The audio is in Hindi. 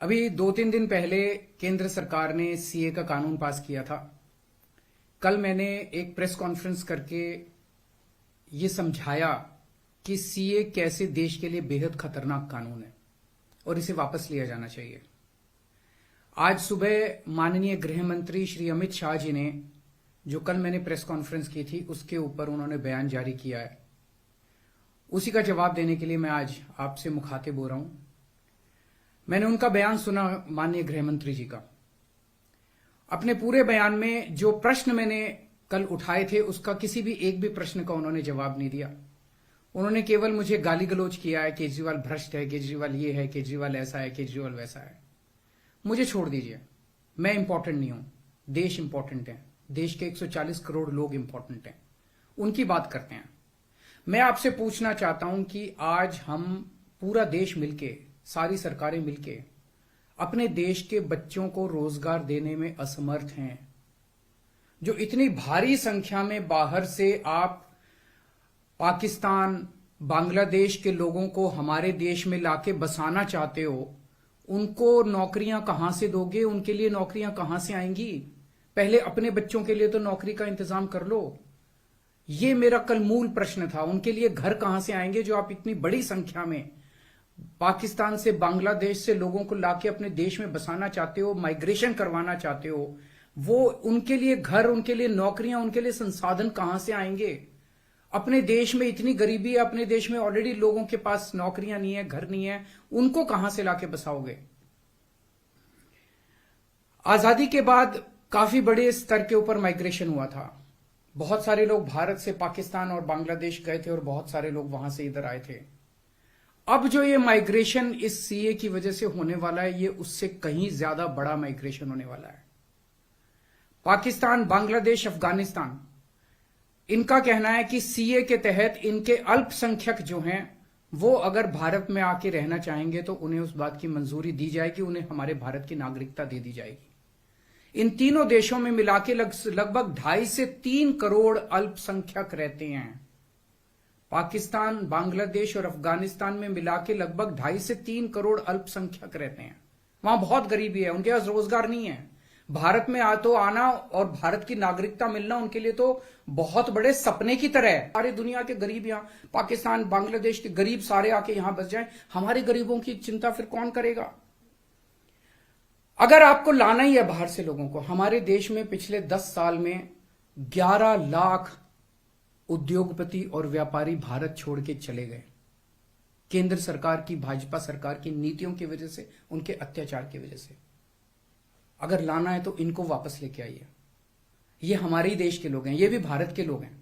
अभी 2-3 दिन पहले केंद्र सरकार ने सीए का कानून पास किया था। कल मैंने एक प्रेस कॉन्फ्रेंस करके ये समझाया कि सीए कैसे देश के लिए बेहद खतरनाक कानून है और इसे वापस लिया जाना चाहिए। आज सुबह माननीय गृह मंत्री श्री अमित शाह जी ने, जो कल मैंने प्रेस कॉन्फ्रेंस की थी उसके ऊपर उन्होंने बयान जारी किया है, उसी का जवाब देने के लिए मैं आज आपसे मुखातिब हो रहा हूं। मैंने उनका बयान सुना, माननीय गृह मंत्री जी का। अपने पूरे बयान में जो प्रश्न मैंने कल उठाए थे उसका किसी भी एक भी प्रश्न का उन्होंने जवाब नहीं दिया। उन्होंने केवल मुझे गाली गलौज किया है, केजरीवाल भ्रष्ट है, केजरीवाल ये है, केजरीवाल ऐसा है, केजरीवाल वैसा है। मुझे छोड़ दीजिए, मैं इंपॉर्टेंट नहीं हूं, देश इंपॉर्टेंट है, देश के 140 करोड़ लोग इंपॉर्टेंट हैं, उनकी बात करते हैं। मैं आपसे पूछना चाहता हूं कि आज हम पूरा देश मिलके, सारी सरकारें मिलके अपने देश के बच्चों को रोजगार देने में असमर्थ हैं। जो इतनी भारी संख्या में बाहर से आप पाकिस्तान, बांग्लादेश के लोगों को हमारे देश में लाके बसाना चाहते हो, उनको नौकरियां कहां से दोगे? उनके लिए नौकरियां कहां से आएंगी? पहले अपने बच्चों के लिए तो नौकरी का इंतजाम कर लो। ये मेरा कल मूल प्रश्न था। उनके लिए घर कहां से आएंगे जो आप इतनी बड़ी संख्या में पाकिस्तान से, बांग्लादेश से लोगों को लाके अपने देश में बसाना चाहते हो, माइग्रेशन करवाना चाहते हो? वो उनके लिए घर, उनके लिए नौकरियां, उनके लिए संसाधन कहां से आएंगे? अपने देश में इतनी गरीबी है, अपने देश में ऑलरेडी लोगों के पास नौकरियां नहीं है, घर नहीं है, उनको कहां से लाके बसाओगे? आजादी के बाद काफी बड़े स्तर के ऊपर माइग्रेशन हुआ था। बहुत सारे लोग भारत से पाकिस्तान और बांग्लादेश गए थे और बहुत सारे लोग वहां से इधर आए थे। अब जो ये माइग्रेशन इस सीए की वजह से होने वाला है, ये उससे कहीं ज्यादा बड़ा माइग्रेशन होने वाला है। पाकिस्तान, बांग्लादेश, अफगानिस्तान, इनका कहना है कि सीए के तहत इनके अल्पसंख्यक जो हैं वो अगर भारत में आके रहना चाहेंगे तो उन्हें उस बात की मंजूरी दी जाएगी, उन्हें हमारे भारत की नागरिकता दे दी जाएगी। इन तीनों देशों में मिलाके लगभग 2.5 से 3 करोड़ अल्पसंख्यक रहते हैं। पाकिस्तान, बांग्लादेश और अफगानिस्तान में मिलाके लगभग 2.5 से 3 करोड़ अल्पसंख्यक रहते हैं। वहां बहुत गरीबी है, उनके पास रोजगार नहीं है। भारत में आना और भारत की नागरिकता मिलना उनके लिए तो बहुत बड़े सपने की तरह है। सारी दुनिया के गरीब यहां, पाकिस्तान, बांग्लादेश के गरीब सारे आके यहां बस जाएं, हमारे गरीबों की चिंता फिर कौन करेगा? अगर आपको लाना ही है बाहर से लोगों को, हमारे देश में पिछले 10 साल में 11 लाख उद्योगपति और व्यापारी भारत छोड़ के चले गए। केंद्र सरकार की, भाजपा सरकार की नीतियों की वजह से, उनके अत्याचार की वजह से। अगर लाना है तो इनको वापस लेके आइए। ये हमारे ही देश के लोग हैं, ये भी भारत के लोग हैं।